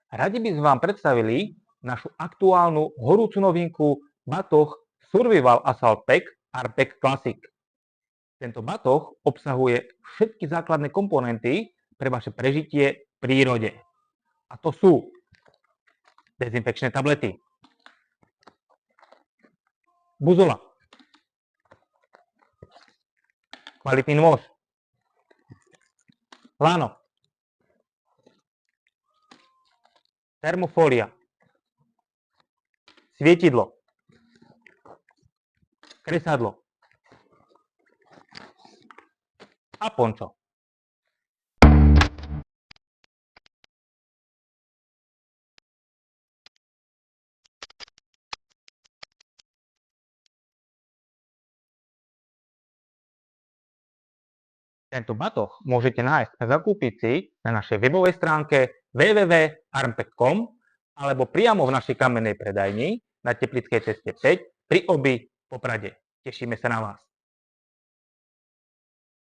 Radi by sme vám predstavili našu aktuálnu horúcu novinku batoh Survival Assault Pack Arpek Classic. Tento batoh obsahuje všetky základné komponenty pre vaše prežitie v prírode. A to sú dezinfekčné tablety, buzola, kvalitný nôž, lano, termofólia, svietidlo, kresadlo a pončo. Tento batoh môžete nájsť a zakúpiť si na našej webovej stránke www.armpek.com alebo priamo v našej kamennej predajni na Teplickej ceste 5 pri Obi v Poprade. Tešíme sa na vás.